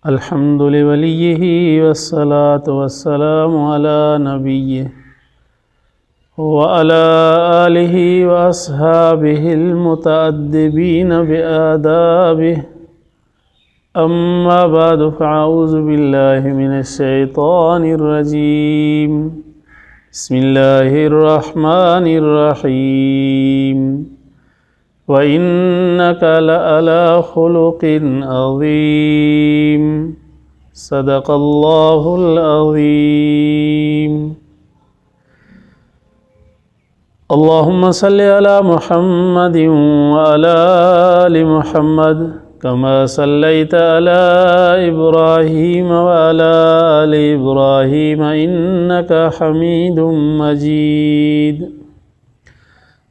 अल्हम्दुलिल्लाहि वलिय्यिहि वस्सलातु वस्सलामु अला नबिय्यिहि व अला आलिहि व अस्हाबिहिल मुतअद्दिबीन बिआदाबिहि अम्मा बअदु फ़अऊज़ु बिल्लाहि मिनश शैतानिर रजीम बिस्मिल्लाहिर रहमानिर रहीम व इन्नका लअला खुलुक़िन अज़ीम सदक़ल्लाहुल अज़ीम। अल्लाहुम्मा सल्लि अला मुहम्मदिन व अला आलि मुहम्मद कमा सल्लैता अला इब्राहीम व अला आलि इब्राहीम इन्नका हमीदुम मजीद।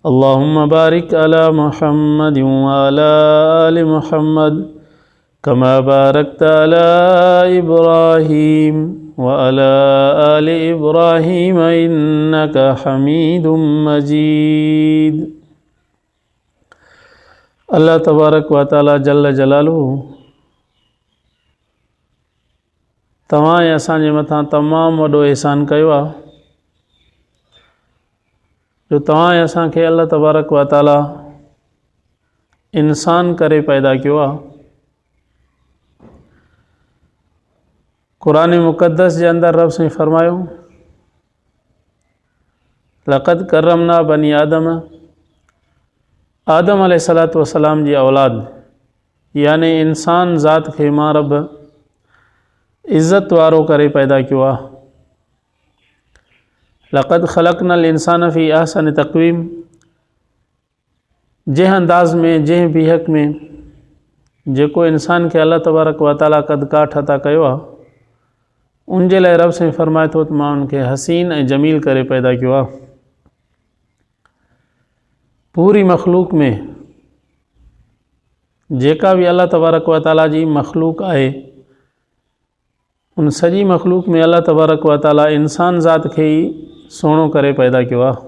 अल्लाहुम्मा बारिक अला मुहम्मदिन व अला आलि मुहम्मद कमा बारकता अला इब्राहीम व अला आलि इब्राहीम इन्नका हमीदुम मजीद। अल्लाह तबारक व तआला जल्ल जलालुहु तव्हां ऐं असांजे मथां तमामु वॾो एहसान कयो आहे जो तव्हां ऐं असांखे अल्लाह तबारक व तआला इंसान करे पैदा कयो आहे। क़ुरान मुक़द्दस जे अंदरि रब साईं फरमायो लक़द करमना बनी आदम अलैहिस्सलातु वस्सलाम जी औलाद यानी इंसान ज़ात खे मां रब इज़्ज़त वारो करे पैदा कयो आहे। लक़द ख़लक़नल इंसान फ़ी अहसन तक़वीम जंहिं अंदाज़ में जंहिं बीहक में जेको इंसान खे अल्लाह तबारक व तआला कदकाठ अता कयो आहे उन जे लाइ रब साईं फरमाए थो त मां उनखे हसीन ऐं जमील करे पैदा कयो आहे। पूरी मखलूक में जेका भी अल्लाह तबारक व तआला जी मखलूक आहे उन सॼी मखलूक में अल्लाह तबारक व तआला इंसान ज़ात खे ई सुहिणो करे पैदा कयो आहे।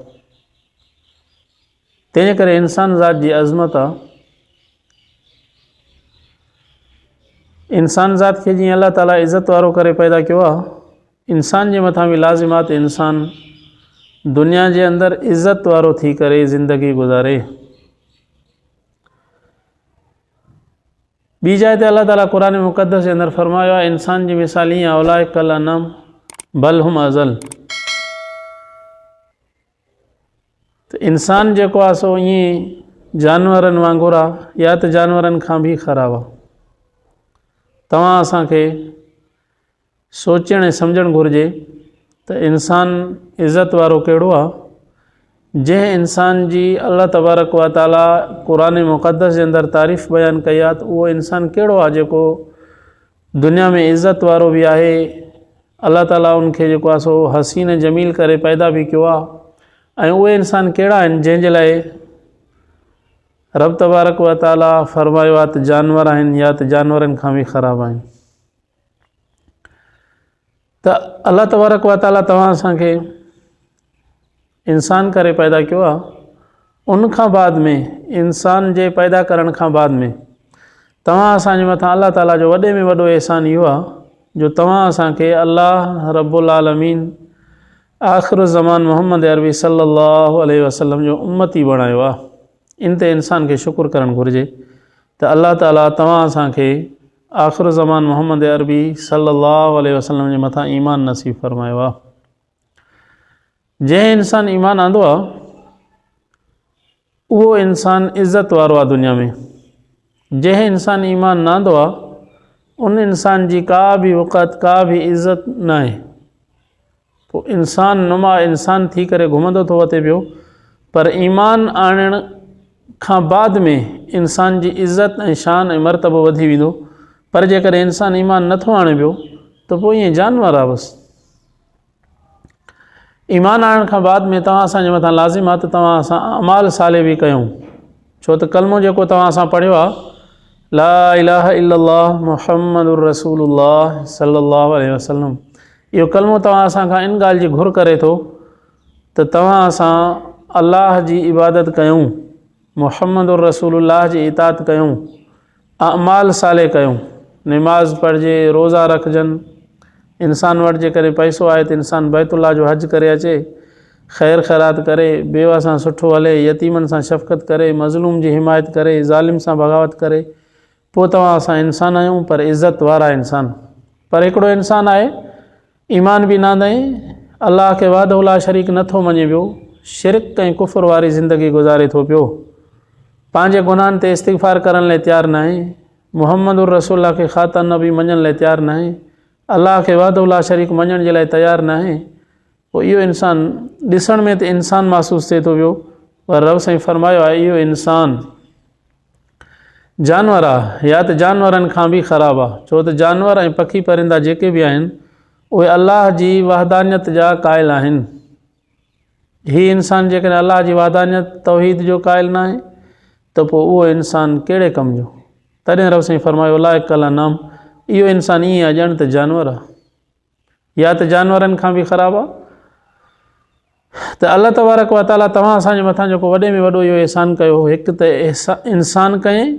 तंहिंजे करे इंसान ज़ात जी अज़मत आहे। इंसान ज़ात खे जीअं अल्लाह ताला इज़्ज़त वारो करे पैदा कयो आहे इंसान जे मथां बि लाज़िमात इंसान दुनिया जे अंदरि इज़्ज़त वारो थी करे ज़िंदगी गुज़ारे। ॿी जाइ ते अल्लाह ताला क़ुरान मुक़द्दस जे अंदरि फरमायो आहे इंसान जी मिसाल ईअं आहे उलाइका कल अनअम बल हुम अज़ल। त इंसान जेको आहे सो ईअं जानवरनि वांगुरु आहे या त जानवरनि खां बि ख़राबु आहे। तव्हां असांखे सोचणु ऐं सम्झणु घुरिजे त इंसान इज़्ज़त वारो कहिड़ो आहे। जंहिं इंसान जी अल्लाह तबारक व तआला क़ुरान मुक़द्दस जे अंदरि तारीफ़ बयानु कई आहे त उहो इंसान कहिड़ो आहे जेको दुनिया में इज़्ज़त वारो बि आहे। अल्लाह ताला उनखे जेको आहे सो हसीन जमील करे पैदा बि कयो आहे। ऐं उहे इंसान कहिड़ा आहिनि जंहिंजे लाइ रब तबारक व तआला फरमायो आहे त जानवर आहिनि या त जानवरनि खां बि ख़राबु आहिनि। त अल्लाह तबारक व तआला तव्हां असांखे इंसान करे पैदा कयो आहे। उन खां बाद में इंसान जे पैदा करण खां बाद में तव्हां असांजे मथां अल्लाह ताला जो वॾे में वॾो एहसान इहो आहे जो तव्हां असांखे अल्लाह रब्बुल आलमीन आख़िर ज़मान मोहम्मद अरबी सल्लल्लाहु अलैहि वसल्लम जो उम्मती बणायो आहे। इन ते इंसान खे शुक्र करणु घुरिजे त अल्लाह ताला तव्हां असांखे आख़िर ज़मान मोहम्मद अरबी सल्लल्लाहु अलैहि वसल्लम जे मथां ईमान नसीब फरमायो आहे। जंहिं इंसान ईमान आंदो आहे उहो इंसान इज़्ज़त वारो आहे दुनिया में। जंहिं इंसान ईमान न आंदो आहे उन इंसान जी का बि वक़्त का बि इज़्ज़त न आहे। पोइ इंसान नुमा इंसान थी करे घुमंदो थो वठे पियो पर ईमान आणण खां बाद में इंसान जी इज़्ज़त ऐं शान ऐं मर्तबो वधी वेंदो। पर जेकर इंसान ईमान नथो आणे पियो त पोइ ईअं जानवर आहे बसि। ईमान आणण खां बाद में तव्हां असांजे मथां लाज़िम आहे त तव्हां असां अमाल साले बि कयूं। छो त कलमो जेको तव्हां असां पढ़ियो आहे ला इलाहा इल्लल्लाह मुहम्मदुर रसूलुल्लाह सल्लल्लाहु अलैहि वसल्लम इहो कलमो तव्हां असांखां इन ॻाल्हि जी घुर करे थो त तव्हां असां अल्लाह जी इबादत कयूं मुहम्मदुर रसूलुल्लाह जी इताअत कयूं अमाल साले कयूं। नमाज़ पढ़जे, रोज़ा रखजनि। इंसान वटि जेकॾहिं पैसो आहे त इंसान बैतुल्लाह जो हज करे अचे, ख़ैर ख़ैरात करे, बेवा सां सुठो हले, यतीमनि सां शफ़क़त करे, मज़लूम जी हिमायत करे, ज़ालिम सां बग़ावत करे, पोइ तव्हां असां इंसान आहियूं पर इज़त वारा इंसान। पर हिकिड़ो इंसान आहे ईमान बि नांदई, अल्लाह खे वाहदहू ला शरीक नथो मञे पियो, शिरक ऐं कुफ़र वारी ज़िंदगी गुज़ारे थो पियो, पंहिंजे गुनाहनि ते इस्तिग़फ़ार करण लाइ तयारु न आहे, मुहम्मदुर रसूलुल्लाह खे ख़ातम नबी मञण लाइ तयारु न आहे, अल्लाह खे वाहदहू ला शरीक मञण जे लाइ तयारु न आहे, पोइ इहो इंसान ॾिसण में त इंसान महसूसु थिए थो पियो, पर रब साईं फरमायो आहे इहो इंसान जानवर आहे, या त जानवरनि खां बि ख़राबु आहे। छो त जानवर ऐं पखी परिंदा जेके बि आहिनि उहे अल्लाह जी वहदानियत जा क़ाइल आहिनि। हीउ इंसान जेकॾहिं अल्लाह जी वहदानियत तौहीद जो क़ाइल न आहे त पोइ उहो इंसान कहिड़े कम जो। तॾहिं रब साईं फरमायो लाइक़ कल नाम, इहो इंसान ईअं आहे ॼण त जानवर आहे, या त जानवरनि खां बि ख़राबु आहे। त अल्लाह तबारक व ताला तव्हां असांजे मथां जेको वॾे में वॾो इहो एहसान कयो, हिकु त इंसान कयईं,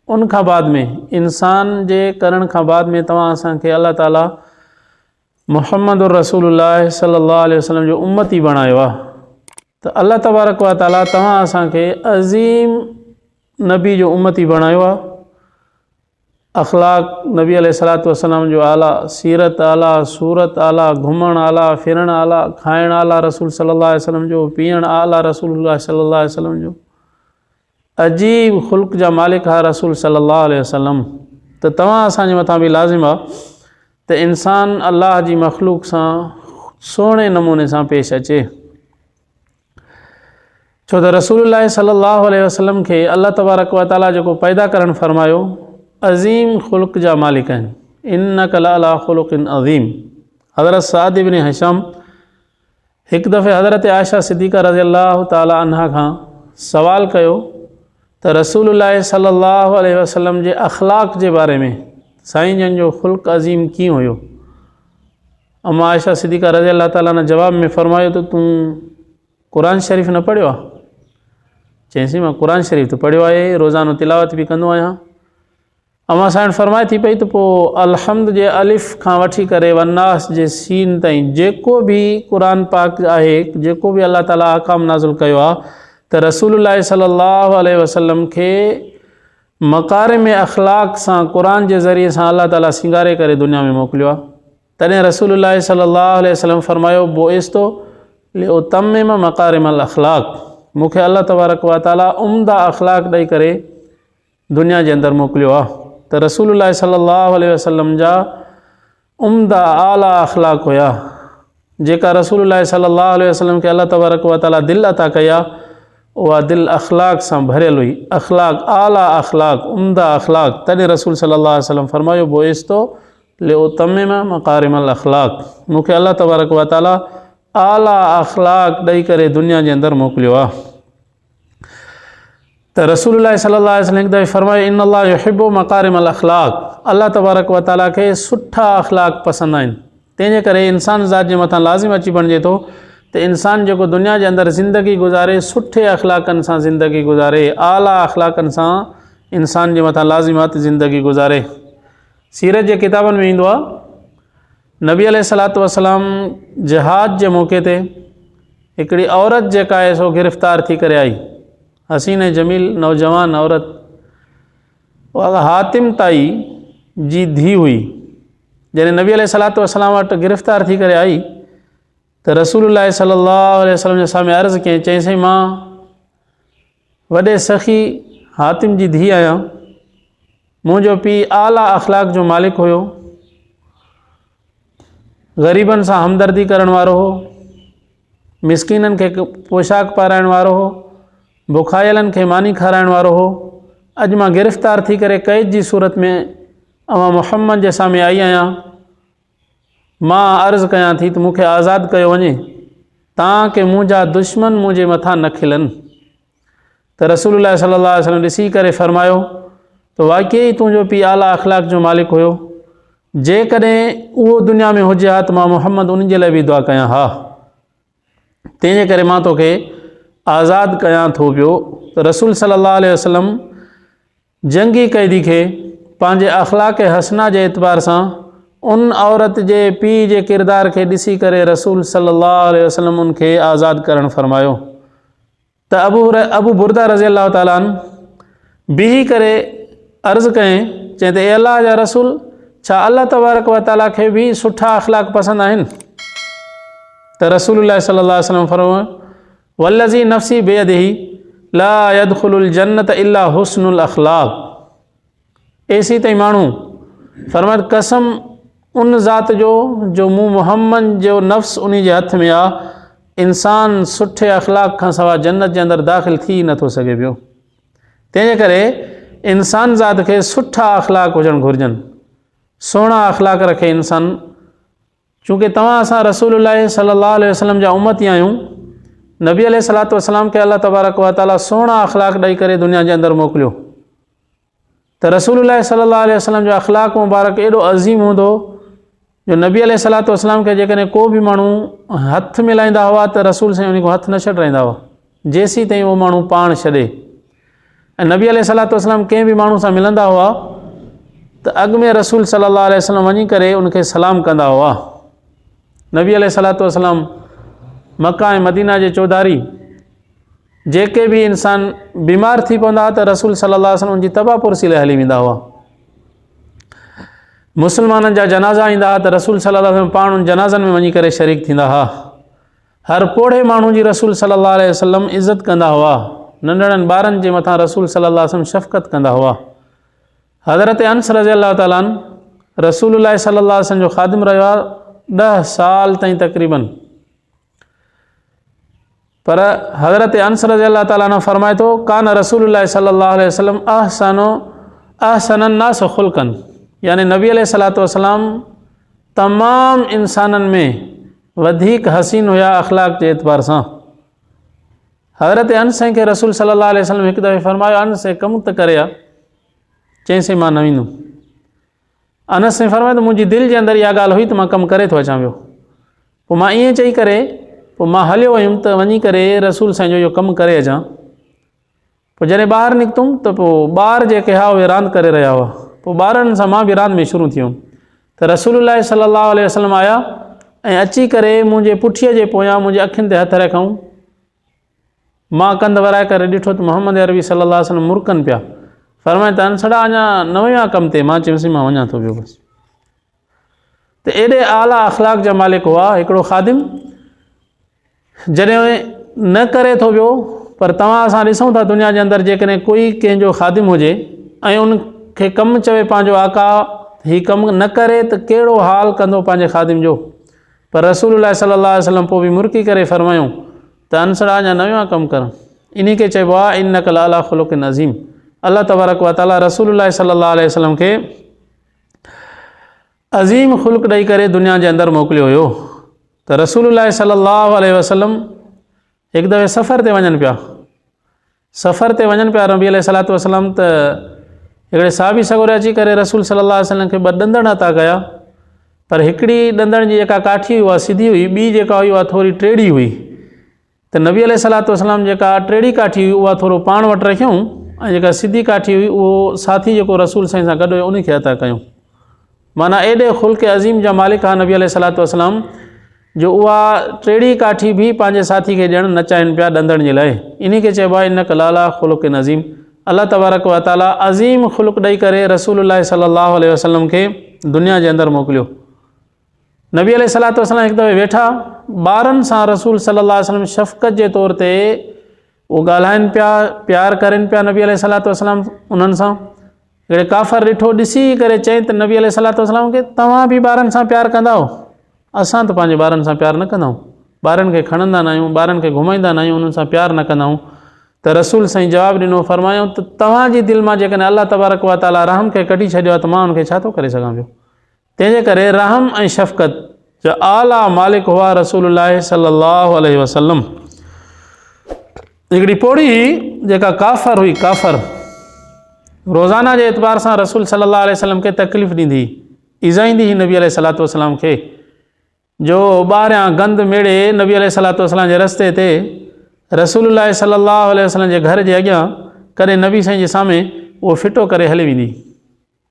उन खां बाद में इंसान जे करण खां बाद में तव्हां असांखे अल्लाह ताला मुहम्मदुर रसूलुल्लाह सल्लल्लाहु अलैहि वसल्लम जो उम्मती बणायो आहे। त अल्लाह तबारक व ताला तव्हां असांखे अज़ीम नबी जो उम्मती बणायो आहे। अख़लाक नबी अलैहिस्सलातु वस्सलाम जो आला, सीरत आला, सूरत आला, घुमण आला, फिरण आला, खाइण आला रसूल सल्लल्लाहु अलैहि वसल्लम जो, पीअण आला रसूलुल्लाह सल्लल्लाहु अलैहि वसल्लम जो, अजीब ख़ुल्क़ जा मालिक हा रसूल सल्लल्लाहु अलैहि वसल्लम। त तव्हां असांजे मथां बि लाज़िम आहे त इंसान अल्लाह जी मख़लूक सां सुहिणे नमूने सां पेश अचे। छो त रसूलुल्लाह सल्लल्लाहु अलैहि वसल्लम खे अल्लाह तबारक व ताला जेको पैदा करणु फरमायो, अज़ीम ख़ुल्क़ जा मालिक आहिनि। इन्नका लअला ख़ुलुक़िन अज़ीम। हज़रत साद इब्न हिशाम हिकु दफ़े हज़रत आयशा सिद्दीक़ा रज़ी अल्लाह ताला अन्हा खां सवाल कयो त रसूलुल्लाह सल्लल्लाहु अलैहि वसल्लम जे अख़लाक जे बारे में, साईं जन जो ख़ुल्क़ अज़ीम कीअं हुयो। अम्मा आयशा सिद्दीक़ा रज़ी अल्लाह ताला ने जवाब में फरमायो त तूं क़ुरान शरीफ़ न पढ़ियो आहे? चईंसि मां क़ुरान शरीफ़ त पढ़ियो आहे, रोज़ानो तिलावत बि कंदो आहियां। अम्मा साईं फरमाए थी पई त पोइ अलहम्द जे अलिफ़ खां वठी करे वन्नास जे सीन ताईं जेको बि क़ुरान पाक आहे, जेको बि अल्लाह ताला अहकाम नाज़िल कयो आहे, त रसूलुल्लाह सल्लल्लाहु अलैहि वसल्लम खे मकारिम अख़लाक सां क़ुरान जे ज़रिए सां अल्लाह ताला सिंगारे करे दुनिया में मोकिलियो आहे। तॾहिं रसूलुल्लाह सल्लल्लाहु अलैहि वसल्लम फरमायो बोइस्तो लिउतम्मिम मकारिमल अख़लाक, मूंखे अल्लाह तबारक व ताला उम्दा अख़लाक ॾेई करे दुनिया जे अंदरि मोकिलियो आहे। त रसूलुल्लाह सल्लल्लाहु अलैहि वसल्लम जा उम्दा आला अख़लाक हुया, जेका रसूलुल्लाह सल्लल्लाहु अलैहि वसल्लम खे अल्लाह तबारक व ताला दिलि अता कया, उहा दिलि अख़लाक सां भरियल हुई। अख़लाक आला अख़लाक, उम्दा अख़लाक। तॾहिं रसूल सल्लल्लाहु अलैहि वसल्लम फरमायो बोइस्तो लिउतम्मिम मकारिमल अख़लाक, मूंखे अल्लाह तबारक व ताला आला अख़लाक ॾेई करे दुनिया जे अंदरि मोकिलियो आहे। त रसूलुल्लाह सल्लल्लाहु अलैहि वसल्लम हिकु दफ़े फरमायो इन्नल्लाह युहिब्बु मकारिमल अख़लाक, अल्लाह तबारक व ताला खे सुठा अख़लाक पसंदि आहिनि। तंहिंजे करे इंसान ज़ात जे मथां लाज़िम अची बणिजे थो त इंसान जेको दुनिया जे अंदरि ज़िंदगी गुज़ारे, सुठे अख़लाक़नि सां ज़िंदगी गुज़ारे, आला अख़लाक़नि सां इंसान जे मथां लाज़िमात ज़िंदगी गुज़ारे। सीरत जे किताबनि में ईंदो आहे नबी अलैहिस्सलातु वस्सलाम जिहाद जे मौक़े ते हिकिड़ी औरत जेका आहे सो गिरफ़्तार थी करे आई, हसीन ऐं जमील नौजवान औरत, उहा हातिम ताई जी धीउ हुई। जॾहिं नबी अलैहिस्सलातु वस्सलाम वटि गिरफ़्तार थी करे आई त रसूलुल्लाह सल्लल्लाहु अलैहि वसल्लम जे साम्हूं अर्ज़ु कयईं, चईंसि मां वॾे सखी हातिम जी धीउ आहियां, मुंहिंजो पीउ आला अख़लाक जो मालिक हुयो, ग़रीबनि सां हमदर्दी करण वारो हो, मिसकीननि खे पोशाक पाराइण वारो हो, बुखायलनि खे मानी खाराइण वारो हो। अॼु मां गिरफ़्तार थी करे क़ैद जी सूरत में अवां मुहम्मद जे साम्हूं आई आहियां, मां अर्ज़ु कयां थी त मूंखे आज़ादु कयो वञे ताकि मुंहिंजा दुश्मन मुंहिंजे मथां न खिलनि। त रसूलुल्लाह सल्लल्लाहु अलैहि वसल्लम ॾिसी करे फरमायो त वाक़ई तुंहिंजो पीउ आला अख़लाक जो मालिक हुयो, जेकॾहिं उहो दुनिया में हुजे हा त मां मुहम्मद उन जे लाइ बि दुआ कयां हा, तंहिंजे करे मां तोखे आज़ादु कयां थो पियो। त रसूल सल्लल्लाहु अलैहि वसल्लम जंगी क़ैदी खे पंहिंजे अख़लाक़ हसना जे एतबार सां उन औरत जे पीउ जे किरदार खे ॾिसी करे रसूल सल्लल्लाहु अलैहि वसल्लम उनखे आज़ादु करणु फरमायो। त अबू बुरदा रज़ी अल्लाह ताला अन्हु बीही करे अर्ज़ु कयईं, चई त ए अल्लाह जा रसूल, छा अल्लाह तबारक व ताला खे बि सुठा अख़लाक़ पसंदि आहिनि? त रसूलुल्लाह सल्लल्लाहु अलैहि वसल्लम फरमायो, वल्लज़ी नफ़्सी बियदिही ला यदखुलुल जन्नत इल्ला हुस्नुल अख़लाक़। एसी ताईं माण्हू फरमायो, कसम उन ज़ात जो मूं मुहम्मद जो नफ़्स उन जे हथ में आहे, इंसान सुठे अख़लाक़ खां सवाइ जन्नत जे अंदरि दाख़िल थी नथो सघे पियो। तंहिंजे करे इंसान ज़ात खे सुठा अख़लाक़ हुजणु घुरिजनि, सुहिणा अख़लाक़ रखे इंसान। चूँकि तव्हां असां रसूलुल्लाह सल्लल्लाहु अलैहि वसल्लम जा उम्मती आहियूं। नबी अलैहिस्सलातु वस्सलाम खे अल्लाह तबारक व तआला सुहिणा अख़लाक़ ॾेई करे दुनिया जे अंदरि मोकिलियो। त रसूलुल्लाह सल्लल्लाहु अलैहि वसल्लम जो अख़लाक़ मुबारक एॾो अज़ीम हूंदो जो नबी अलैहिस्सलातु वस्सलाम खे जेकॾहिं को बि माण्हू हथु मिलाईंदा हुआ त रसूल साईं उन खां हथु न छॾाईंदा हुआ जेसीं ताईं उहो माण्हू पाण छॾे। ऐं नबी अलैहिस्सलातु वस्सलाम कंहिं बि माण्हू सां मिलंदा हुआ त अॻु में रसूल सल्लल्लाहु अलैहि वसल्लम वञी करे उनखे सलाम कंदा हुआ। नबी अलैहिस्सलातु वस्सलाम मक्का ऐं मदीना जे चौधारी जेके बि इंसान बीमार थी पवंदा हुआ त रसूल सल्लल्लाहु अलैहि वसल्लम जी तबा पुरसी लाइ हली वेंदा हुआ। मुस्लमाननि जा जनाज़ा ईंदा हुआ त रसूल सल्लल्लाहु अलैहि वसल्लम पाण उन जनाज़नि में वञी करे शरीक थींदा हुआ। हर पोढ़े माण्हू जी रसूल सल्लल्लाहु अलैहि वसल्लम इज़त कंदा हुआ। नंढड़नि ॿारनि जे मथां रसूल सल्लल्लाहु अलैहि वसल्लम शफ़क़त कंदा हुआ। हज़रत अनस रज़ी अल्लाह ताला अन्हु रसूलुल्लाह सल्लल्लाहु अलैहि वसल्लम जो ख़ादिम रहियो आहे 10 साल ताईं तक़रीबन। पर हज़रत अनस रज़ी अल्लाह ताला अन्हु फरमाए थो, कान रसूलुल्लाह सल्लल्लाहु अलैहि वसल्लम अहसन नास ख़ुल्क़न, यानी नबी अलैहिस्सलातु वस्सलाम तमामु इंसाननि में वधीक हसीन हुया अख़लाक़ जे एतबार सां। हज़रत अनस खे रसूल सल्लल्लाहु अलैहि वसल्लम हिकु दफ़े फरमायो, अनस कमु त करे आ? चईंसि मां न वेंदुमि। अनस फरमायो त मुंहिंजी दिलि जे अंदरि इहा ॻाल्हि हुई त मां कमु करे थो अचां पियो। पोइ मां ईअं चई करे पोइ मां हलियो वयुमि त वञी करे रसूल साईं जो इहो कमु करे अचां। पोइ जॾहिं ॿाहिरि निकितुमि त पोइ ॿार जेके हुआ उहे रांदि करे रहिया हुआ। पोइ ॿारनि सां मां बि रांदि में शुरू थी वियुमि त रसूलुल्लाह सल्लल्लाहु अलैहि वसल्लम आया ऐं अची करे मुंहिंजे पुठीअ जे पोयां मुंहिंजे अखियुनि ते हथु रखऊं। मां कंध वराए करे ॾिठो त मोहम्मद अरबी सल्लल्लाहु अलैहि वसल्लम मुरकनि पिया। फरमाए त अनसड़ा अञा न वियो आहे कम ते? मां चयोसीं मां वञा थो पियो बसि। त एॾे आला अख़लाक़ जा मालिक हुआ। हिकिड़ो ख़ादिम जॾहिं न करे थो पियो, पर तव्हां असां ॾिसूं था दुनिया जे अंदरि जेकॾहिं कोई कंहिंजो ख़ादिम हुजे ऐं उनखे कमु चवे पंहिंजो आका हीउ कमु न करे त कहिड़ो हाल कंदो पंहिंजे ख़ादिम जो। पर रसूलुल्लाह सल्लल्लाहु अलैहि वसल्लम पोइ बि मुरकी करे फरमायूं त अनसड़ा अञा न वियो आहे कमु करणु। इन खे चइबो आहे इन्नका लअला ख़ुलुक़िन अज़ीम। अल्लाह तबारक व तआला रसूलुल्लाह सल्लल्लाहु अलैहि वसल्लम खे अज़ीम ख़ुल्क़ ॾेई करे दुनिया जे अंदरि मोकिलियो हुयो। त रसूलुल्लाह सल्लल्लाहु अलैहि वसल्लम हिकु दफ़े सफ़र ते वञनि पिया। सफ़र ते वञनि पिया नबी अलैहिस्सलातु वस्सलाम त हिकिड़े साहबी सगोरे अची करे रसूल सल्लल्लाहु अलैहि वसल्लम खे 2 ॾंदड़ अता कया। पर हिकिड़ी ॾंदड़ जी जेका काठी हुई उहा सिधी हुई, ॿी जेका हुई उहा थोरी टेढ़ी हुई। त नबी अलैहिस्सलातु वस्सलाम जेका टेढ़ी काठी हुई उहा थोरो पाण वटि रखियूं ऐं जेका सिधी काठी हुई उहो साथी जेको रसूल साईं सां गॾु हुयो उनखे अता कयूं। माना एॾे ख़ुल्क़ अज़ीम जा मालिक आहे नबी अलैहिस्सलातु वस्सलाम जो उहा टेढ़ी काठी बि पंहिंजे साथी खे ॾियणु न चाहिनि पिया ॾंदड़ जे लाइ। इन खे चइबो आहे इन्नका लअला ख़ुलुक़िन अज़ीम। अल्लाह तबारक व तआला अज़ीम ख़ुल्क़ ॾेई करे रसूलुल्लाह सल्लल्लाहु अलैहि वसल्लम खे दुनिया जे अंदरि मोकिलियो। नबी अलैहिस्सलातु वस्सलाम हिकु दफ़े वेठा ॿारनि सां रसूल सल्लल्लाहु अलैहि वसल्लम शफ़क़त जे तौर ते उहो ॻाल्हाइनि पिया, प्यार करनि पिया नबी अलैहिस्सलातु वस्सलाम उन्हनि सां। हिकिड़े काफ़र ॾिठो, ॾिसी करे चई त नबी अलैहिस्सलातु वस्सलाम खे तव्हां बि ॿारनि सां प्यार कंदा हो? असां त पंहिंजे ॿारनि सां प्यार न कंदा आहियूं। ॿारनि खे खणंदा न आहियूं, ॿारनि खे घुमाईंदा न आहियूं, उन्हनि सां प्यार न कंदा आहियूं। त रसूल साईं जवाबु ॾिनो, फरमायूं त तव्हांजी दिलि मां जेकॾहिं अल्लाह तबारक व तआला रहम खे कढी छॾियो आहे त मां उनखे छा थो करे सघां पियो। तंहिंजे करे रहम ऐं शफ़क़त जो आला मालिक हुआ रसूलुल्लाह सल्लल्लाहु अलैहि वसल्लम। हिकिड़ी पोड़ी जेका काफ़र हुई, काफ़र रोज़ाना जे एतबार सां रसूल सल्लल्लाहु अलैहि वसल्लम खे तकलीफ़ ॾींदी, इज़ाईंदी हुई नबी अलैहिस्सलातु वस्सलाम खे। जो ॿाहिरियां गंद मेड़े नबी अलैहिस्सलातु वस्सलाम जे रस्ते ते रसूलुल्लाह सल्लल्लाहु अलैहि वसल्लम जे घर जे अॻियां कॾहिं नबी साईं जे साम्हूं उहो फिटो करे हली वेंदी।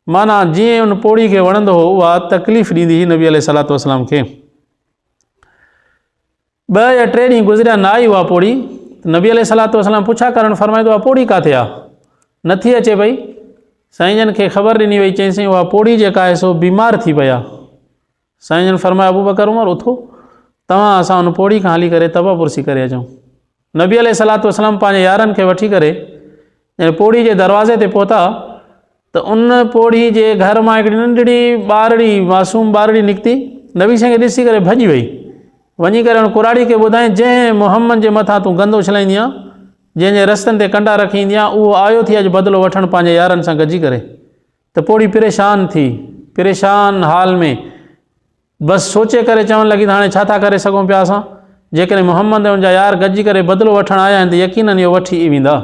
माना जीअं उन पोड़ी खे वणंदो हो उहा तकलीफ़ ॾींदी हुई नबी अलैहिस्सलातु वस्सलाम खे। 2 या 3 ॾींहं गुज़रिया न आई उहा पोड़ी, नबी अलैहिस्सलातु वस्सलाम पुछा करणु फरमाईंदो आहे पोड़ी किथे आहे, नथी अचे पई। साईं जन खे ख़बर ॾिनी वई, चईंसि उहा पोड़ी जेका आहे सो बीमार थी पई आहे। साईं जन फरमाया अबू बकर उमर उथो, तव्हां असां उन पोड़ी खां हली करे तबा पुरसी करे अचूं। नबी अलैहिस्सलातु वस्सलाम पंहिंजे यारनि खे वठी करे पोड़ी जे दरवाज़े ते पहुता त उन पोड़ी जे घर मां हिकिड़ी नंढड़ी ॿारड़ी मासूम ॿारड़ी निकिती। नबी साईं खे ॾिसी करे भॼी वई, वञी करे हुन कुराड़ी खे ॿुधाईं जंहिं मुहम्मद जे मथां तूं गंदो छलाईंदी आहे, जंहिंजे रस्तनि ते कंडा रखी ईंदी आहे, उहो आयो थी अॼु बदिलो वठणु पंहिंजे यारनि सां गॾिजी करे। त पोड़ी परेशान थी, परेशान हाल में बसि सोचे करे चवणु लॻी त हाणे छा था करे सघूं पिया असां, जेकॾहिं मुहम्मद ऐं उनजा यार गॾिजी करे बदिलो वठणु आया आहिनि त यकीननि इहो वठी वेंदा।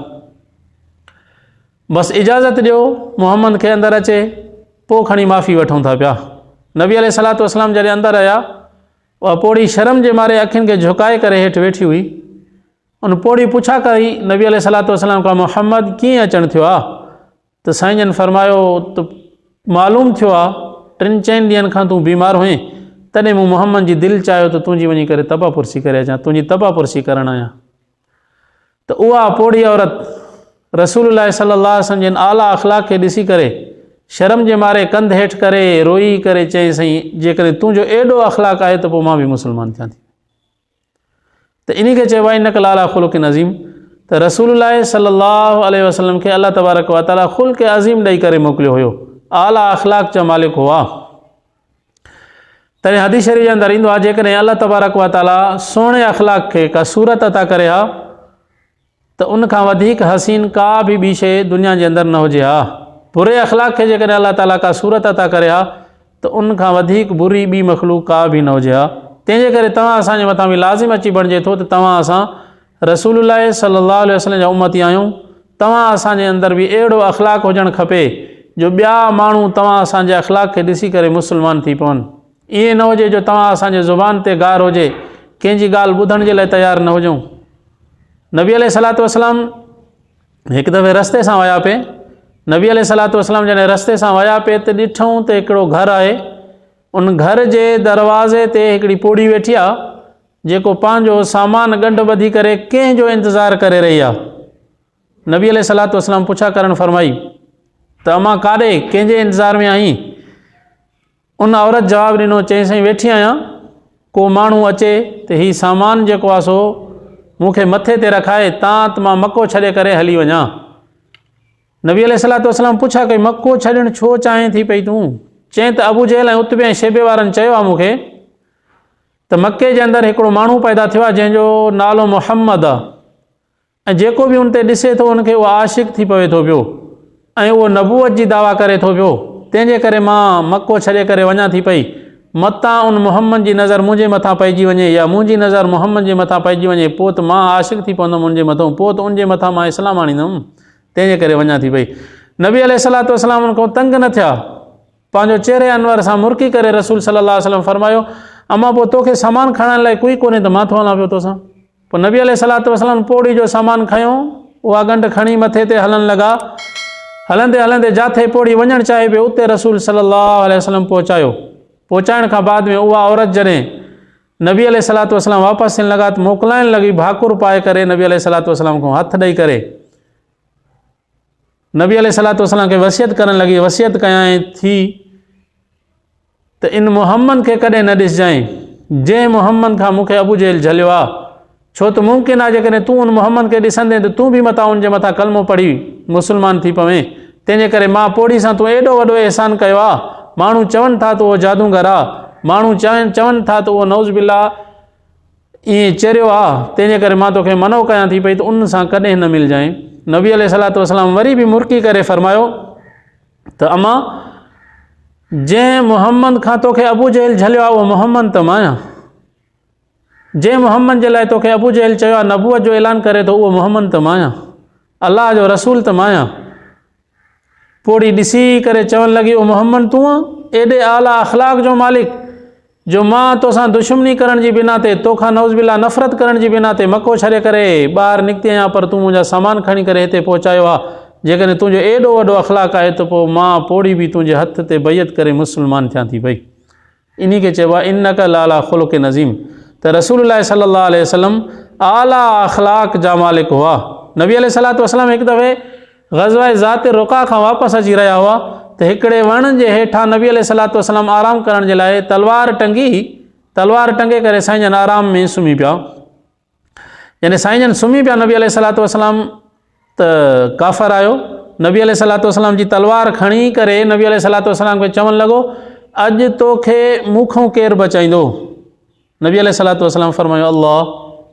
बसि इजाज़त ॾियो मुहम्मद खे अंदरि अचे, पोइ खणी माफ़ी वठूं था पिया। नबी अलैहिस्सलातु वस्सलाम जॾहिं अंदरि आया, उहा पोड़ी शर्म जे मारे अखियुनि खे झुकाए करे हेठि वेठी हुई। उन पोड़ी पुछा कई नबी अलैहिस्सलातु वस्सलाम खां मुहम्मद कीअं अचणु थियो आहे? त साईं जन फरमायो त मालूम थियो आहे 3-4 ॾींहंनि खां तूं बीमार हुएं, तॾहिं मूं मुहम्मद जी दिलि चाहियो त तुंहिंजी वञी करे तबा पुरसी करे अचां, तुंहिंजी तबा पुरसी करणु आहियां। त उहा पोड़ी औरत रसूलुल्लाह सल्लल्लाहु अलैहि वसल्लम जिन आला अख़लाक़ खे ॾिसी करे शर्म जे मारे कंध हेठि करे रोई करे चई साईं जेकॾहिं तुंहिंजो एॾो अख़लाक़ आहे त पोइ मां बि मुस्लमान थियां थी। त इन खे चइबो आहे इन्नका लअला ख़ुलुक़िन अज़ीम। त रसूलुल्लाह सल्लल्लाहु अलैहि वसल्लम खे अल्लाह तबारक व तआला ख़ुल्क़ अज़ीम ॾेई करे मोकिलियो हुयो, आला अख़लाक़ जा मालिक हुआ। तॾहिं हदीस शरीफ़ जे अंदरि ईंदो आहे जेकॾहिं अल्लाह तबारक व तआला सुहिणे अख़लाक़ खे का सूरत अता करे हा त उनखां वधीक हसीन का बि ॿी शइ दुनिया जे अंदरि न हुजे हा। बुरे अख़लाक़ खे जेकॾहिं अल्लाह ताला का सूरत अता करे हा त उनखां वधीक बुरी ॿी मख़लूक़ का बि न हुजे हा। तंहिंजे करे तव्हां असांजे मथां बि लाज़िम अची बणिजे थो त तव्हां असां रसूलुल्लाह सल्लल्लाहु अलैहि वसल्लम जा उम्मती आहियूं। तव्हां असांजे अंदरि बि अहिड़ो अख़लाक़ हुजणु खपे जो ॿिया माण्हू तव्हां असांजे अख़लाक़ खे ॾिसी करे मुस्लमान थी पवनि। ईअं न हुजे जो तव्हां असांजे ज़ुबान ते गार हुजे, कंहिंजी ॻाल्हि ॿुधण जे लाइ तयारु न हुजूं। नबी अलैहिस्सलातु वस्सलाम हिकु दफ़े रस्ते सां विया पिए, नबी अलैहिस्सलातु वस्सलाम जॾहिं रस्ते सां विया पिए त ॾिठूं त हिकिड़ो घरु आहे, उन घर जे दरवाज़े ते हिकिड़ी पोड़ी वेठी आहे जेको पंहिंजो सामान गंढ ॿधी करे कंहिंजो इंतज़ारु करे रही आहे। नबी अलैहिस्सलातु वस्सलाम पुछा करणु फरमाई त अमां काॾे कंहिंजे इंतज़ार में आहीं? उन औरत जवाबु ॾिनो, चई साईं वेठी आहियां, को माण्हू अचे त हीउ सामान जेको आहे सो मूंखे मथे ते रखाए तां त मां मको छॾे करे हली वञा। नबी अलैहिस्सलातु वस्सलाम पुछा कई मको छॾणु छो चाहीं थी पई तूं? चईं त अबू जहल ऐं उतबे ऐं शेबे वारनि चयो आहे मूंखे त मके जे अंदरि हिकिड़ो माण्हू पैदा थियो आहे जंहिंजो नालो मुहम्मद आहे, ऐं जेको बि उन ते ॾिसे थो उनखे उहो आशिक़ थी पवे थो पियो ऐं उहो नबूअत जी दावा करे थो पियो। तंहिंजे करे मां मको छॾे करे वञा थी पई, मतां उन मुहम्मद जी नज़र मुंहिंजे मथां पइजी वञे या मुंहिंजी नज़र मुहम्मद जे मथां पइजी वञे, पोइ त मां आशिक़ थी पवंदुमि उनजे मथां, पोइ त उनजे मथां मां इस्लाम आणींदुमि। तंहिंजे करे वञा थी पई। नबी अलैहिस्सलातु वस्सलाम उन खां तंग न थिया, पंहिंजो चेहरे अनवर सां मुरकी करे रसूल सल्लल्लाहु अलैहि वसल्लम फरमायो अमां पोइ तोखे सामान खणण लाइ कोई कोन्हे त मां थो हलां पियो तोसां। पोइ नबी अलैहिस्सलातु वस्सलाम पोड़ी जो सामान खयो, उहा गंढ खणी मथे ते हलणु लॻा। हलंदे हलंदे जाथे पोड़ी वञणु चाहे पियो उते रसूल सल्लल्लाहु अलैहि वसल्लम पहुचायो। पहुचाइण खां बाद में उहा औरत जॾहिं नबी अलैहिस्सलातु वस्सलाम वापसि थियणु लॻा त मोकिलाइण लॻी भाकुर पाए करे नबी अलैहिस्सलातु वस्सलाम खां हथु ॾेई करे नबी अलैहिस्सलातु वस्सलाम खे वसियत करणु लॻी, वसियत कयां थी त इन मुहम्मद खे कॾहिं न ॾिसजांइ जंहिं मुहम्मद खां मूंखे अबू जहल झलियो आहे, छो त मुमकिन आहे जेकॾहिं तूं उन मुहम्मद खे ॾिसंदे त तूं बि मथां उनजे मथां कलमो पढ़ी मुस्लमान थी पवें। तंहिंजे करे मां पोड़ी सां तूं एॾो वॾो अहसान कयो आहे, माण्हू चवनि था त उहो जादूगर आहे, माण्हू चवनि था त उहो नौज़ बिल्ला ईअं चरियो आहे, तंहिंजे करे मां तोखे मनो कयां थी पई त उन सां कॾहिं न मिलजांइ। नबी अलैहिस्सलातु वस्सलाम वरी बि मुरकी करे फरमायो त अमां जंहिं मुहम्मद खां तोखे अबू जहल झलियो आहे उहो मुहम्मद त मां आहियां, जंहिं मुहम्मद जे लाइ तोखे अबू जहल चयो आहे नबूअत जो ऐलान करे थो उहो मुहम्मद त मां आहियां, अलाह जो रसूल त मां आहियां। पोड़ी ॾिसी करे चवणु लॻी ओ मुहम्मद तूं एॾे आला अख़लाक़ जो मालिक जो मां तोसां दुश्मनी करण जी बिना ते तोखां नौज़ बिल्ला नफ़रत करण जी बिना ते मको छॾे करे ॿाहिरि निकिती आहियां, पर तूं मुंहिंजा सामान खणी करे हिते पहुचायो आहे, जेकॾहिं तुंहिंजो एॾो वॾो अख़लाक़ आहे त पोइ मां पोड़ी बि तुंहिंजे हथ ते बैत करे मुस्लमान थियां थी भई। इन खे चइबो आहे इन्नक लाला ख़ुलुक़ नज़ीम। त रसूलुल्लाह सल्लल्लाहु अलैहि वसल्लम आला अख़लाक़ जा मालिक हुआ। नबी अलैहिस्सलातु वस्सलाम हिकु दफ़े ग़ज़वा ज़ात रुक़ा खां वापसि अची रहिया हुआ त हिकिड़े वण जे हेठां नबी अलैहिस्सलातु वस्सलाम आराम करण जे लाइ तलवार टंगे करे साईं जन आराम में सुम्ही पिया। यानी साईं जन सुम्ही पिया, नबी अलैहिस्सलातु वस्सलाम त काफ़र आयो। नबी अलैहिस्सलातु वस्सलाम जी तलवार खणी करे नबी अलैहिस्सलातु वस्सलाम खे चवणु लॻो अॼु तोखे मूंखों केरु बचाईंदो। नबी अलैहिस्सलातु वस्सलाम फरमायो अल्लाह,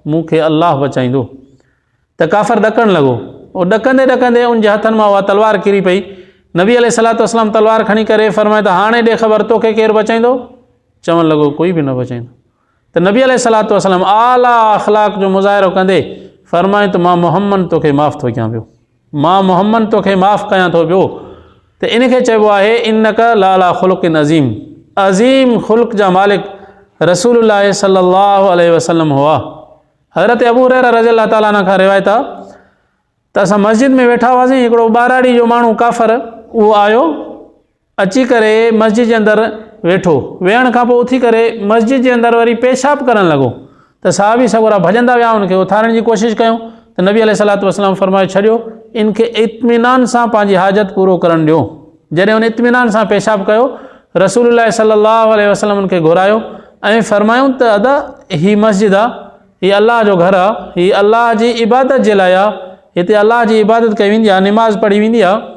मूंखे अल्लाह बचाईंदो। त काफ़र ॾकणु लॻो। उहो ॾकंदे ॾकंदे उनजे हथनि मां उहा तलवार किरी पई। नबी अलैहिस्सलातु वस्सलाम तलवार खणी करे फरमायो त हाणे ॾे ख़बर तोखे केरु बचाईंदो। चवणु लॻो कोई बि न बचाईंदो। त नबी अलैहिस्सलातु वस्सलाम आला अख़लाक़ जो मुज़ाहिरो कंदे फरमायो त मां मोहम्मद तोखे माफ़ु थो कयां पियो, मां मोहम्मद तोखे माफ़ु कयां थो पियो। त इनखे चइबो आहे इन्नक लाला ख़ुलुक़ अज़ीम। अज़ीम ख़ुल्क़ जा मालिक रसूलुल्लाह सल्लल्लाहु अलैहि वसल्लम हुआ। हज़रत अबू हुरैरा रज़ियल्लाहु ताला अन्हु खां रिवायत आहे त असां मस्जिद में वेठा हुआसीं, हिकिड़ो ॿाराड़ी जो माण्हू काफ़र उहो आयो, अची करे मस्जिद जे अंदरि वेठो। वेहण खां पोइ उथी करे मस्जिद जे अंदरि वरी पेशाब करणु लॻो। त सहाबी सॻोरा भॼंदा विया, उनखे उथारण जी कोशिशि कयूं त नबी अलैहिस्सलातु वस्सलाम फरमाए छॾियो, इनखे इत्मीनान सां पंहिंजी हाजत पूरो करणु ॾियो। जॾहिं उन इत्मीनान सां पेशाब कयो, रसूलुल्लाह सल्लल्लाहु अलैहि वसल्लम उनखे घुरायो ऐं फरमायूं त अदा हीअ मस्जिद आहे, हीअ अलाह जो घरु आहे, हीअ अलाह जी इबादत जे लाइ आहे, हिते अलाह जी इबादत कई वेंदी आहे, निमाज़ पढ़ी वेंदी आहे।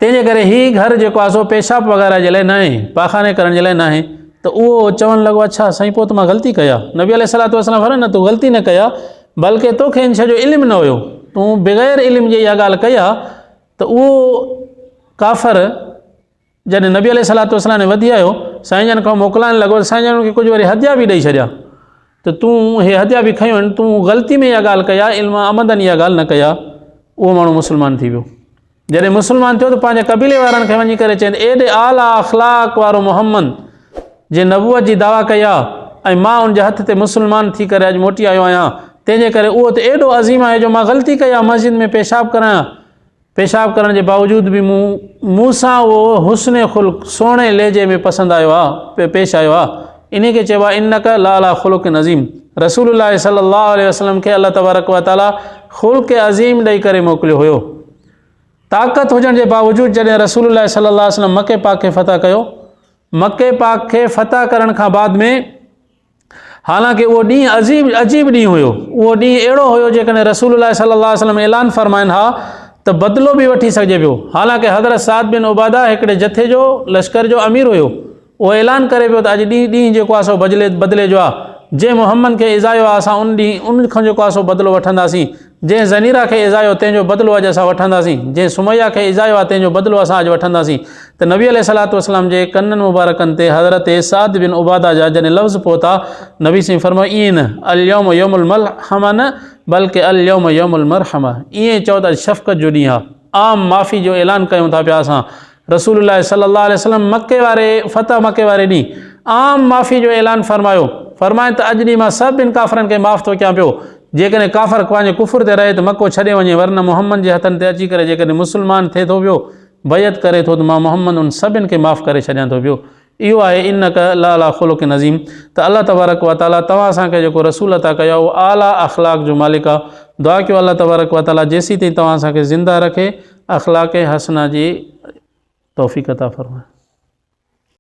तंहिंजे करे हीअ घरु जेको आहे सो पेशाब वग़ैरह जे लाइ न आहे, पाखाने करण जे लाइ न आहे। त उहो चवणु लॻो अच्छा साईं पोइ त मां ग़लती कया। नबी अलैहिस्सलातु वस्सलाम फरमायो न तूं ग़लती न कया, बल्कि तोखे इन शइ जो इल्मु न हुयो, तूं बग़ैर इल्म जे इहा ॻाल्हि कई आहे। त उहो काफ़र जॾहिं नबी अलैहिस्सलातु वस्सलाम ने वधी आयो, साईं जन खां मोकिलाइणु लॻो, साईं जन खे कुझु वरी हदिया बि ॾेई छॾिया त तूं हे हदिया बि खयूं आहिनि, तूं ग़लती में इहा ॻाल्हि कया, इल्मु आमदनि इहा ॻाल्हि न कया। उहो माण्हू मुस्लमान थी वियो। जॾहिं मुस्लमान थियो त पंहिंजे कबीले वारनि खे वञी करे चवनि एॾे आला अख़लाक़ वारो मोहम्मद जे नबूअत जी दावा कई आहे ऐं मां उनजे हथ ते मुस्लमान थी करे अॼु मोटी आयो आहियां। तंहिंजे करे उहो त एॾो अज़ीम आहे जो मां ग़लती कई आहे मस्जिद में पेशाब करण जे बावजूदु बि मूंसां उहो हुस्न ख़ुल्क़ सुहिणे लहजे में पसंदि आयो आहे, पेश आयो आहे। इन खे चइबो आहे इन्नक लाला ख़ुलुक़ अज़ीम। रसूलुल्लाह सल्लल्लाहु अलैहि वसल्लम खे अल्लाह तबारक व तआला ख़ुल्क़ अज़ीम ॾेई करे मोकिलियो हुयो। ताक़त हुजण जे बावजूदु जॾहिं रसूलुल्लाह सल्लल्लाहु अलैहि वसल्लम मके पाक खे फ़तह कयो, मके पाक खे फ़तह करण खां बाद में हालांकि उहो ॾींहुं अजीब ॾींहुं हुयो, उहो ॾींहुं अहिड़ो हुयो जेकॾहिं रसूलुल्लाह सल्लल्लाहु अलैहि वसल्लम ऐलान फरमाइनि हा त बदिलो बि वठी सघिजे पियो। हालांकि हज़रत साद बिन उबादा हिकिड़े जथे जो लश्कर जो अमीर हुयो, उहो ऐलान करे पियो त अॼु ॾींहुं जेको आहे सो बदिले जो आहे। जंहिं मोहम्मद खे इज़ायो आहे असां उन खां जेको आहे सो बदिलो वठंदासीं, जंहिं ज़नीरा खे इज़ायो तंहिंजो बदिलो अॼु असां वठंदासीं, जंहिं सुमैया खे इज़ायो आहे तंहिंजो बदिलो असां अॼु वठंदासीं। त नबी अलैहिस्सलातु वस्सलाम जे कननि मुबारकनि ते हज़रत साद बिन उबादा जा जॾहिं लफ़्ज़ पहुता, नबी साईं फरमायो ईअं न, अल यौम यौमुल मलहमा न बल्कि अल यौम यौमुल मरहमा। ईअं चओ त शफ़क़त जो ॾींहुं आहे, आम माफ़ी जो ऐलान कयूं था पिया असां। रसूलुल्लाह सल्लल्लाहु अलैहि वसल्लम मके वारे ॾींहुं आम माफ़ी जो ऐलान फरमायो त अॼु ॾींहुं मां सभिनि काफ़रनि खे माफ़ु थो कयां पियो। जेकॾहिं काफ़र पंहिंजे कुफर ते रहे त मको छॾे वञे, वरना मोहम्मद जे हथनि ते अची करे जेकॾहिं मुस्लमान थिए थो पियो, बैत करे थो, त मां मोहम्मद उन सभिनि खे माफ़ु करे छॾियां थो पियो। इहो आहे इन्नक लाला ख़ुलुक़ अज़ीम। त अल्लाह तबारक व तआला तव्हां असांखे जेको रसूल अता कया उहो आला अख़लाक़ जो मालिक आहे। दुआ कयो अल्लाह तबारक व तआला जेसीं ताईं तव्हां असांखे ज़िंदा रखे अख़लाक़ हसना जी तौफ़ीक़ अता फ़रमाए।